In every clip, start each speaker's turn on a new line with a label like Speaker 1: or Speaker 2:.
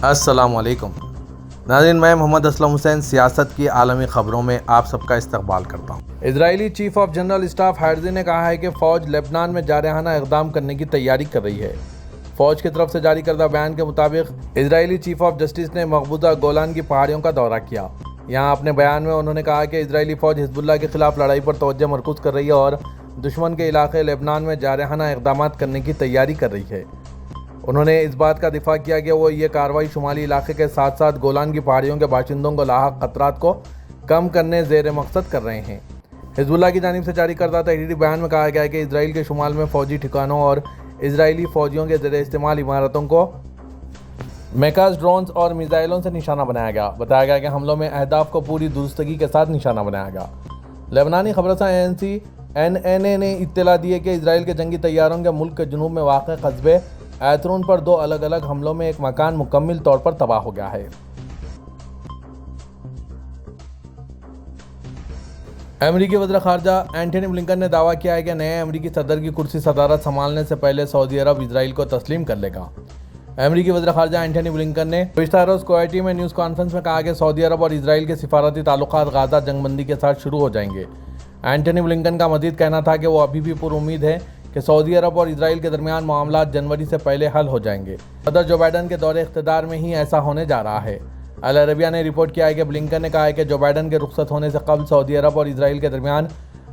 Speaker 1: السلام علیکم ناظرین، میں محمد اسلم حسین سیاست کی عالمی خبروں میں آپ سب کا استقبال کرتا ہوں۔ اسرائیلی چیف آف جنرل اسٹاف ہیرزی نے کہا ہے کہ فوج لبنان میں جارحانہ اقدام کرنے کی تیاری کر رہی ہے۔ فوج کی طرف سے جاری کردہ بیان کے مطابق اسرائیلی چیف آف جسٹس نے مقبوضہ گولان کی پہاڑیوں کا دورہ کیا۔ یہاں اپنے بیان میں انہوں نے کہا کہ اسرائیلی فوج حزب اللہ کے خلاف لڑائی پر توجہ مرکوز کر رہی ہے اور دشمن کے علاقے لبنان میں جارحانہ اقدامات کرنے کی تیاری کر رہی ہے۔ انہوں نے اس بات کا دفاع کیا کہ وہ یہ کارروائی شمالی علاقے کے ساتھ ساتھ گولان کی پہاڑیوں کے باشندوں کو لاحق خطرات کو کم کرنے زیر مقصد کر رہے ہیں۔ حزب اللہ کی جانب سے جاری کردہ تحریری بیان میں کہا گیا ہے کہ اسرائیل کے شمال میں فوجی ٹھکانوں اور اسرائیلی فوجیوں کے زیر استعمال عمارتوں کو میکاز ڈرونز اور میزائلوں سے نشانہ بنایا گیا۔ بتایا گیا کہ حملوں میں اہداف کو پوری درستگی کے ساتھ نشانہ بنایا گیا۔ لبنانی خبررساں CNN نے اطلاع دی ہے کہ اسرائیل کے جنگی طیاروں کے ملک کے جنوب میں واقع قصبے ایترون پر 2 الگ الگ حملوں میں ایک مکان مکمل طور پر تباہ ہو گیا ہے۔ امریکی وزیر خارجہ اینٹھنی بلنکن نے دعویٰ کیا ہے کہ نئے امریکی صدر کی کرسی صدارت سنبھالنے سے پہلے سعودی عرب اسرائیل کو تسلیم کر لے گا۔ امریکی وزیر خارجہ اینٹھنی بلنکن نے گزشتہ روز کویٹی میں نیوز کانفرنس میں کہا کہ سعودی عرب اور اسرائیل کے سفارتی تعلقات غزہ جنگ بندی کے ساتھ شروع ہو جائیں گے۔ اینٹھنی بلنکن کا مزید کہنا تھا کہ وہ ابھی بھی پر امید ہے کہ سعودی عرب اور اسرائیل کے درمیان معاملات جنوری سے پہلے حل ہو جائیں گے۔ صدر جو بائیڈن کے دور اقتدار میں ہی ایسا ہونے جا رہا ہے۔ العربیہ نے رپورٹ کیا ہے کہ بلنکن نے کہا ہے کہ جو بائیڈن کے رخصت ہونے سے قبل سعودی عرب اور اسرائیل کے درمیان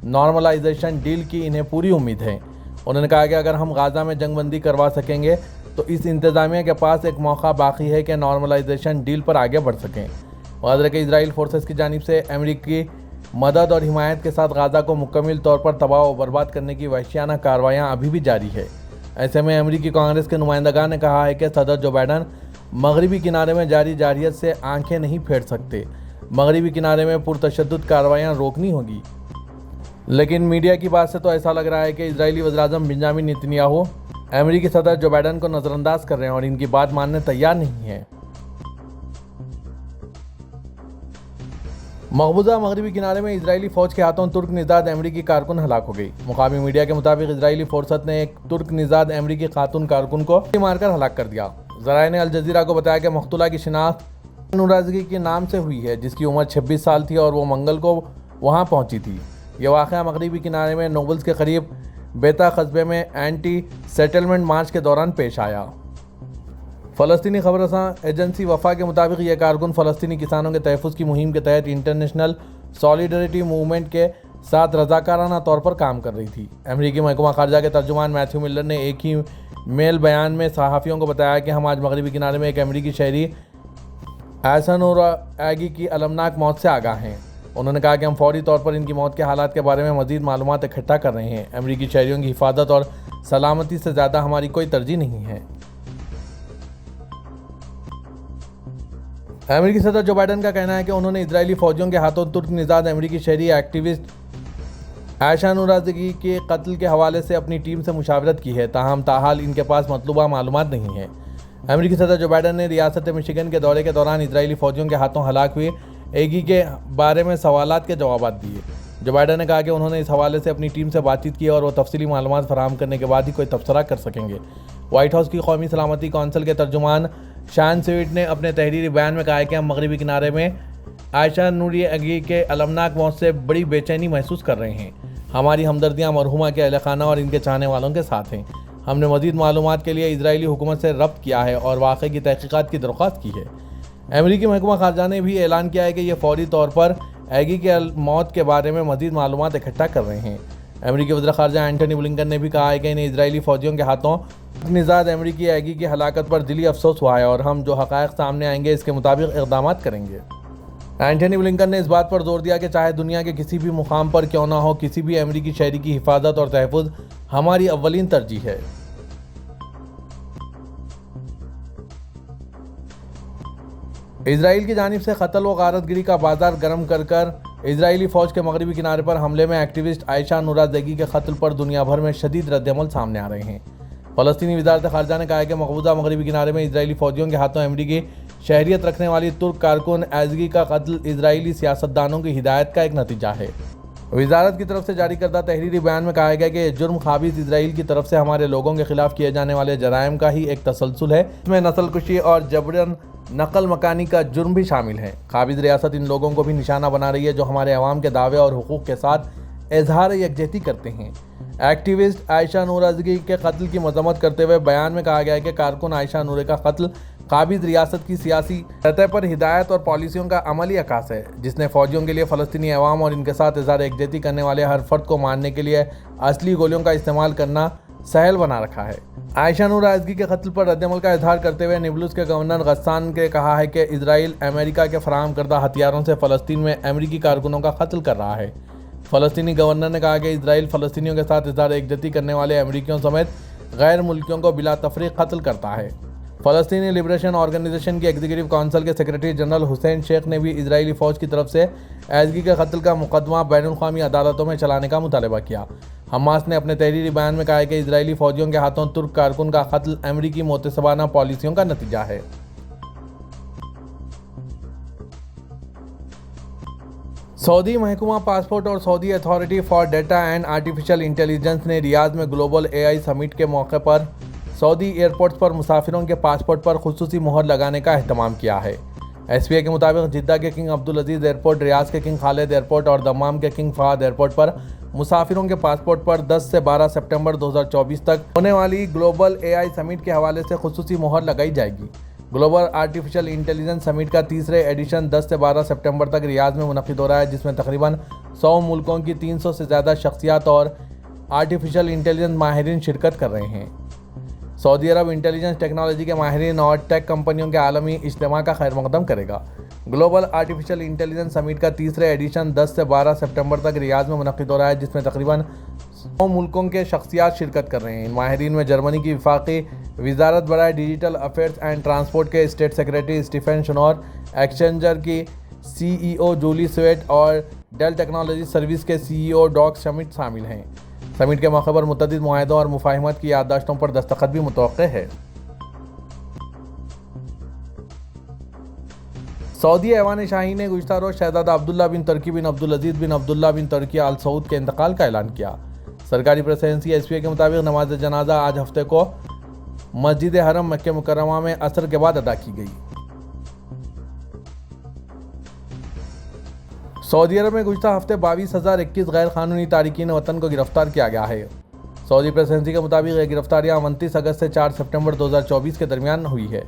Speaker 1: نارملائزیشن ڈیل کی انہیں پوری امید ہے۔ انہوں نے کہا کہ اگر ہم غزہ میں جنگ بندی کروا سکیں گے تو اس انتظامیہ کے پاس ایک موقع باقی ہے کہ نارملائزیشن ڈیل پر آگے بڑھ سکیں۔ غزہ کے اسرائیل فورسز کی جانب سے امریکی مدد اور حمایت کے ساتھ غزہ کو مکمل طور پر تباہ و برباد کرنے کی وحشیانہ کارروائیاں ابھی بھی جاری ہے۔ ایسے میں امریکی کانگریس کے نمائندگان نے کہا ہے کہ صدر جو بائیڈن مغربی کنارے میں جاری جارحیت سے آنکھیں نہیں پھیر سکتے۔ مغربی کنارے میں پرتشدد کارروائیاں روکنی ہوگی۔ لیکن میڈیا کی بات سے تو ایسا لگ رہا ہے کہ اسرائیلی وزیراعظم بنیامین نتنیاہو امریکی صدر جو بائیڈن کو نظر انداز کر رہے ہیں اور ان کی بات ماننے تیار نہیں ہیں۔ مقبوضہ مغربی کنارے میں اسرائیلی فوج کے ہاتھوں ترک نژاد امریکی کارکن ہلاک ہو گئی۔ مقامی میڈیا کے مطابق اسرائیلی فورسز نے ایک ترک نژاد امریکی خاتون کارکن کو مار کر ہلاک کر دیا۔ ذرائع نے الجزیرہ کو بتایا کہ مقتولہ کی شناخت نورازگی کے نام سے ہوئی ہے، جس کی عمر 26 سال تھی اور وہ منگل کو وہاں پہنچی تھی۔ یہ واقعہ مغربی کنارے میں نوبلز کے قریب بیتا قصبے میں اینٹی سیٹلمنٹ مارچ کے دوران پیش آیا۔ فلسطینی خبررساں ایجنسی وفا کے مطابق یہ کارکن فلسطینی کسانوں کے تحفظ کی مہم کے تحت انٹرنیشنل سالیڈریٹی موومنٹ کے ساتھ رضاکارانہ طور پر کام کر رہی تھی۔ امریکی محکمہ خارجہ کے ترجمان میتھیو ملر نے ایک ہی میل بیان میں صحافیوں کو بتایا کہ ہم آج مغربی کنارے میں ایک امریکی شہری احسن اورایگی کی المناک موت سے آگاہ ہیں۔ انہوں نے کہا کہ ہم فوری طور پر ان کی موت کے حالات کے بارے میں مزید معلومات اکٹھا کر رہے ہیں۔ امریکی شہریوں کی حفاظت اور سلامتی سے زیادہ ہماری کوئی ترجیح نہیں ہے۔ امریکی صدر جو بائیڈن کا کہنا ہے کہ انہوں نے اسرائیلی فوجیوں کے ہاتھوں ترک نژاد امریکی شہری ایکٹیوسٹ عائشہ نورازگی کے قتل کے حوالے سے اپنی ٹیم سے مشاورت کی ہے، تاہم تاحال ان کے پاس مطلوبہ معلومات نہیں ہیں۔ امریکی صدر جو بائیڈن نے ریاست مشیگن کے دورے کے دوران اسرائیلی فوجیوں کے ہاتھوں ہلاک ہوئے ایگی کے بارے میں سوالات کے جوابات دیے۔ جو بائیڈن نے کہا کہ انہوں نے اس حوالے سے اپنی ٹیم سے بات چیت کی اور وہ تفصیلی معلومات فراہم کرنے کے بعد ہی کوئی تبصرہ کر سکیں گے۔ وائٹ ہاؤس کی قومی سلامتی کونسل کے ترجمان شان سویٹ نے اپنے تحریری بیان میں کہا ہے کہ ہم مغربی کنارے میں عائشہ نورازگی کے المناک موت سے بڑی بے چینی محسوس کر رہے ہیں۔ ہماری ہمدردیاں مرحومہ کے اہل خانہ اور ان کے چاہنے والوں کے ساتھ ہیں۔ ہم نے مزید معلومات کے لیے اسرائیلی حکومت سے رابطہ کیا ہے اور واقعے کی تحقیقات کی درخواست کی ہے۔ امریکی محکمہ خارجہ نے بھی اعلان کیا ہے کہ یہ فوری طور پر ایگی کے موت کے بارے میں مزید معلومات اکٹھا کر رہے ہیں۔ امریکی وزیر خارجہ اینٹھنی بلنکن نے بھی کہا ہے کہ انہیں اسرائیلی فوجیوں کے ہاتھوں نژاد امریکی ایگی کی ہلاکت پر دلی افسوس ہوا ہے اور ہم جو حقائق سامنے آئیں گے اس کے مطابق اقدامات کریں گے۔ اینٹھنی بلنکن نے اس بات پر زور دیا کہ چاہے دنیا کے کسی بھی مقام پر کیوں نہ ہو، کسی بھی امریکی شہری کی حفاظت اور تحفظ ہماری اولین ترجیح ہے۔ اسرائیل کی جانب سے قتل و غارت گری کا بازار گرم کر اسرائیلی فوج کے مغربی کنارے پر حملے میں ایکٹیوسٹ عائشہ نورازگی کے قتل پر دنیا بھر میں شدید رد عمل سامنے آ رہے ہیں۔ فلسطینی وزارت خارجہ نے کہا ہے کہ مقبوضہ مغربی کنارے میں اسرائیلی فوجیوں کے ہاتھوں امریکی شہریت رکھنے والی ترک کارکن ایزگی کا قتل اسرائیلی سیاستدانوں کی ہدایت کا ایک نتیجہ ہے۔ وزارت کی طرف سے جاری کردہ تحریری بیان میں کہا گیا کہ یہ جرم خابیص اسرائیل کی طرف سے ہمارے لوگوں کے خلاف کیے جانے والے جرائم کا ہی ایک تسلسل ہے، اس میں نسل کشی اور جبراً نقل مکانی کا جرم بھی شامل ہے۔ قابض ریاست ان لوگوں کو بھی نشانہ بنا رہی ہے جو ہمارے عوام کے دعوے اور حقوق کے ساتھ اظہار یکجہتی کرتے ہیں۔ ایکٹیوسٹ عائشہ نور ازگی کے قتل کی مذمت کرتے ہوئے بیان میں کہا گیا ہے کہ کارکن عائشہ نور کا قتل قابض ریاست کی سیاسی سطح پر ہدایت اور پالیسیوں کا عملی عکاس ہے، جس نے فوجیوں کے لیے فلسطینی عوام اور ان کے ساتھ اظہار یکجہتی کرنے والے ہر فرد کو مارنے کے لیے اصلی گولیوں کا استعمال کرنا سہل بنا رکھا ہے۔ عائشہ نور ازگی کے قتل پر رد عمل کا اظہار کرتے ہوئے نیبلس کے گورنر غسان نے کہا ہے کہ اسرائیل امریکہ کے فراہم کردہ ہتھیاروں سے فلسطین میں امریکی کارکنوں کا قتل کر رہا ہے۔ فلسطینی گورنر نے کہا کہ اسرائیل فلسطینیوں کے ساتھ اظہار یکجہتی کرنے والے امریکیوں سمیت غیر ملکیوں کو بلا تفریق قتل کرتا ہے۔ فلسطینی لبریشن آرگنائزیشن کی ایگزیکٹو کونسل کے سیکریٹری جنرل حسین شیخ نے بھی اسرائیلی فوج کی طرف سے ازگی کے قتل کا مقدمہ بین الاقوامی عدالتوں میں چلانے کا مطالبہ کیا۔ حماس نے اپنے تحریری بیان میں کہا ہے کہ اسرائیلی فوجیوں کے ہاتھوں ترک کارکن کا قتل امریکی متعصبانہ پالیسیوں کا نتیجہ ہے۔ سعودی محکمہ پاسپورٹ اور Saudi authority for data and artificial intelligence نے ریاض میں گلوبل AI سمٹ کے موقع پر سعودی ایئرپورٹس پر مسافروں کے پاسپورٹ پر خصوصی مہر لگانے کا اہتمام کیا ہے۔ SPA کے مطابق جدہ کے کنگ عبدالعزیز ایئرپورٹ، ریاض کے کنگ خالد ایئرپورٹ اور دمام کے کنگ فہد ایئرپورٹ پر مسافروں کے پاسپورٹ پر 10 سے 12 سپٹمبر 2024 تک ہونے والی گلوبل AI سمٹ کے حوالے سے خصوصی مہر لگائی جائے گی۔ گلوبل آرٹیفیشل انٹیلیجنس سمٹ کا تیسرے ایڈیشن 10 سے 12 سپٹمبر تک ریاض میں منعقد ہو رہا ہے، جس میں تقریباً 100 ملکوں کی 300 سے زیادہ شخصیات اور آرٹیفیشل انٹیلیجنس ماہرین شرکت کر رہے ہیں۔ سعودی عرب انٹیلیجنس ٹیکنالوجی کے ماہرین اور ٹیک کمپنیوں کے عالمی اجتماع کا خیر مقدم کرے گا۔ گلوبل آرٹیفیشل انٹیلیجنس سمٹ کا تیسرے ایڈیشن 10 سے 12 سپٹمبر تک ریاض میں منعقد ہو رہا ہے، جس میں تقریباً 100 ملکوں کے شخصیات شرکت کر رہے ہیں۔ ان ماہرین میں جرمنی کی وفاقی وزارت برائے ڈیجیٹل افیئرز اینڈ ٹرانسپورٹ کے اسٹیٹ سیکریٹری اسٹیفن شنور، ایکسچینجر کی CEO جولی سویٹ اور ڈیل ٹیکنالوجی سروس کے CEO ڈاگ شمٹ شامل ہیں۔ سمٹ کے موقع پر متعدد معاہدوں اور مفاہمت کی یادداشتوں پر دستخط بھی متوقع ہے۔ سعودی ایوان شاہی نے گزشتہ روز شہزادہ عبداللہ بن ترکی بن عبدالعزیز بن عبداللہ بن ترکی آل سعود کے انتقال کا اعلان کیا۔ سرکاری پریس ایجنسی SPA کے مطابق نماز جنازہ آج ہفتے کو مسجد حرم مکہ مکرمہ میں عصر کے بعد ادا کی گئی۔ سعودی عرب میں گزشتہ ہفتے 22,021 غیر قانونی تارکین وطن کو گرفتار کیا گیا ہے۔ سعودی پریس ایجنسی کے مطابق یہ گرفتاریاں 29 اگست سے 4 سپٹمبر 2024 کے درمیان ہوئی ہے۔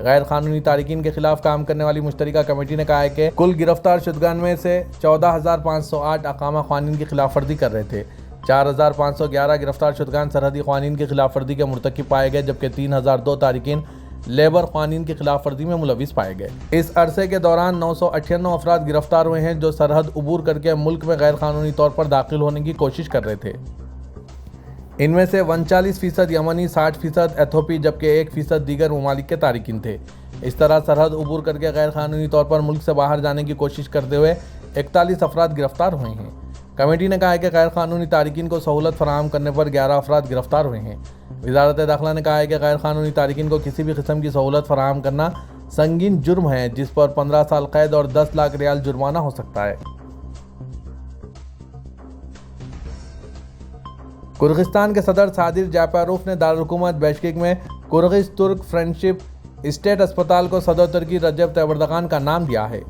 Speaker 1: غیر قانونی تارکین کے خلاف کام کرنے والی مشترکہ کمیٹی نے کہا ہے کہ کل گرفتار شدگان میں سے 14,508 اقامہ قوانین کی خلاف ورزی کر رہے تھے۔ 4,511 گرفتار شدگان سرحدی قوانین کی خلاف ورزی کے مرتکب پائے گئے، جبکہ 3,002 تارکین لیبر قوانین کی خلاف ورزی میں ملوث پائے گئے۔ اس عرصے کے دوران 998 افراد گرفتار ہوئے ہیں جو سرحد عبور کر کے ملک میں غیر قانونی طور پر داخل ہونے کی کوشش کر رہے تھے۔ ان میں سے 39% یمنی، 60% ایتھوپی جبکہ 1% دیگر ممالک کے تارکین تھے۔ اس طرح سرحد عبور کر کے غیر قانونی طور پر ملک سے باہر جانے کی کوشش کرتے ہوئے 41 افراد گرفتار ہوئے ہیں۔ کمیٹی نے کہا ہے کہ غیر قانونی تارکین کو سہولت فراہم کرنے پر 11 افراد گرفتار ہوئے ہیں۔ وزارت داخلہ نے کہا ہے کہ غیر قانونی تارکین کو کسی بھی قسم کی سہولت فراہم کرنا سنگین جرم ہے، جس پر 15 سال قید اور 10 لاکھ ریال جرمانہ ہو سکتا ہے۔ کرغستان کے صدر صادر جاپاروف نے دارالحکومت بیشکیک میں کرغز ترک فرینڈشپ اسٹیٹ اسپتال کو صدر ترکی رجب طیب اردغان کا نام دیا ہے۔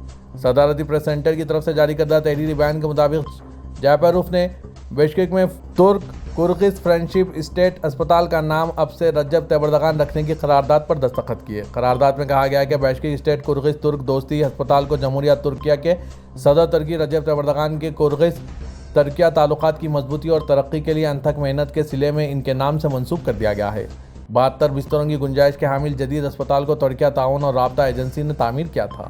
Speaker 1: صدارتی پریس سینٹر کی طرف سے جاری کردہ تحریری بیان کے مطابق جاپاروف نے بیشکیک میں ترک کرغز فرینڈشپ اسٹیٹ اسپتال کا نام اب سے رجب طیب اردغان رکھنے کی قرارداد پر دستخط کیے۔ قرارداد میں کہا گیا ہے کہ بیشکیک اسٹیٹ کرغز ترک دوستی اسپتال کو جمہوریہ ترکیہ کے صدر ترکی رجب طیب اردغان کے کرغز ترکیہ تعلقات کی مضبوطی اور ترقی کے لیے انتھک محنت کے صلے میں ان کے نام سے منسوب کر دیا گیا ہے۔ 72 بستروں کی گنجائش کے حامل جدید اسپتال کو ترکیہ تعاون اور رابطہ ایجنسی نے تعمیر کیا تھا۔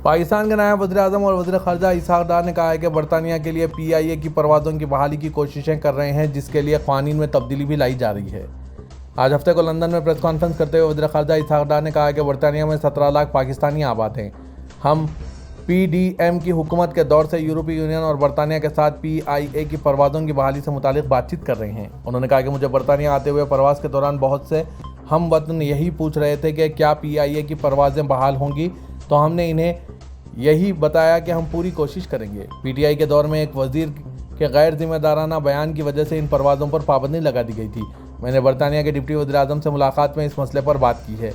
Speaker 1: پاکستان کے نائب وزیر اعظم اور وزیر خارجہ اسحاق ڈار نے کہا ہے کہ برطانیہ کے لیے PIA کی پروازوں کی بحالی کی کوششیں کر رہے ہیں، جس کے لیے قوانین میں تبدیلی بھی لائی جا رہی ہے۔ آج ہفتے کو لندن میں پریس کانفرنس کرتے ہوئے وزیر خارجہ اسحاق ڈار نے کہا کہ برطانیہ میں 17 لاکھ پاکستانی آباد ہیں۔ ہم PDM کی حکومت کے دور سے یورپی یونین اور برطانیہ کے ساتھ PIA کی پروازوں کی بحالی سے متعلق بات چیت کر رہے ہیں۔ انہوں نے کہا کہ مجھے برطانیہ آتے ہوئے پرواز کے دوران بہت سے ہم وطن یہی پوچھ رہے تھے کہ کیا PIA کی پروازیں بحال ہوں گی، تو ہم نے انہیں یہی بتایا کہ ہم پوری کوشش کریں گے۔ PTI کے دور میں ایک وزیر کے غیر ذمہ دارانہ بیان کی وجہ سے ان پروازوں پر پابندی لگا دی گئی تھی۔ میں نے برطانیہ کے ڈپٹی وزیر اعظم سے ملاقات میں اس مسئلے پر بات کی ہے۔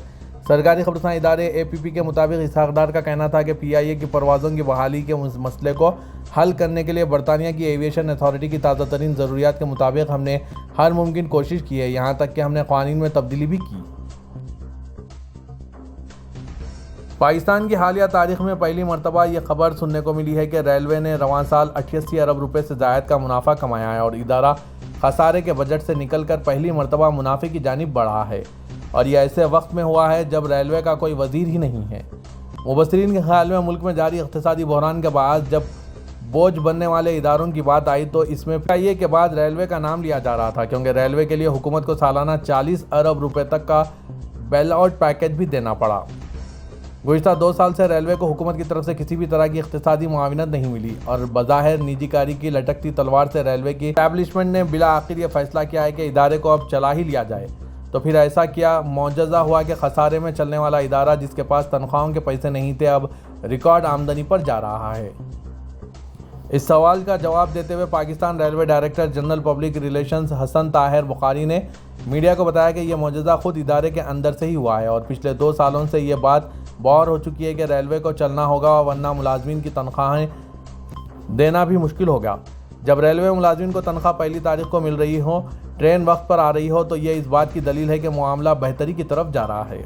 Speaker 1: سرکاری خبررساں ادارے APP کے مطابق اسحاق ڈار کا کہنا تھا کہ PIA کی پروازوں کی بحالی کے مسئلے کو حل کرنے کے لیے برطانیہ کی ایویشن اتھارٹی کی تازہ ترین ضروریات کے مطابق ہم نے ہر ممکن کوشش کی ہے، یہاں تک کہ ہم نے قوانین میں تبدیلی بھی کی۔ پاکستان کی حالیہ تاریخ میں پہلی مرتبہ یہ خبر سننے کو ملی ہے کہ ریلوے نے رواں سال 88 ارب روپے سے زائد کا منافع کمایا ہے اور ادارہ خسارے کے بجٹ سے نکل کر پہلی مرتبہ منافع کی جانب بڑھا ہے، اور یہ ایسے وقت میں ہوا ہے جب ریلوے کا کوئی وزیر ہی نہیں ہے۔ مبصرین کے خیال میں ملک میں جاری اقتصادی بحران کے باعث جب بوجھ بننے والے اداروں کی بات آئی تو اس میں PIA کے بعد ریلوے کا نام لیا جا رہا تھا، کیونکہ ریلوے کے لیے حکومت کو سالانہ 40 ارب روپے تک کا بیل آؤٹ پیکیج بھی دینا پڑا۔ گزشتہ 2 سال سے ریلوے کو حکومت کی طرف سے کسی بھی طرح کی اقتصادی معاونت نہیں ملی، اور بظاہر نجی کاری کی لٹکتی تلوار سے ریلوے کی اسٹیبلشمنٹ نے بالآخر یہ فیصلہ کیا ہے کہ ادارے کو اب چلا ہی لیا جائے۔ تو پھر ایسا کیا معجزہ ہوا کہ خسارے میں چلنے والا ادارہ جس کے پاس تنخواہوں کے پیسے نہیں تھے اب ریکارڈ آمدنی پر جا رہا ہے؟ اس سوال کا جواب دیتے ہوئے Pakistan railway director general public relations Hassan Tahir Bukhari نے میڈیا کو بتایا کہ یہ معجزہ خود ادارے کے اندر سے ہی ہوا ہے، اور پچھلے 2 سالوں سے یہ بات بور ہو چکی ہے کہ ریلوے کو چلنا ہوگا ورنہ ملازمین کی تنخواہیں دینا بھی مشکل ہوگا۔ جب ریلوے ملازمین کو تنخواہ پہلی تاریخ کو مل رہی ہو، ٹرین وقت پر آ رہی ہو، تو یہ اس بات کی دلیل ہے کہ معاملہ بہتری کی طرف جا رہا ہے۔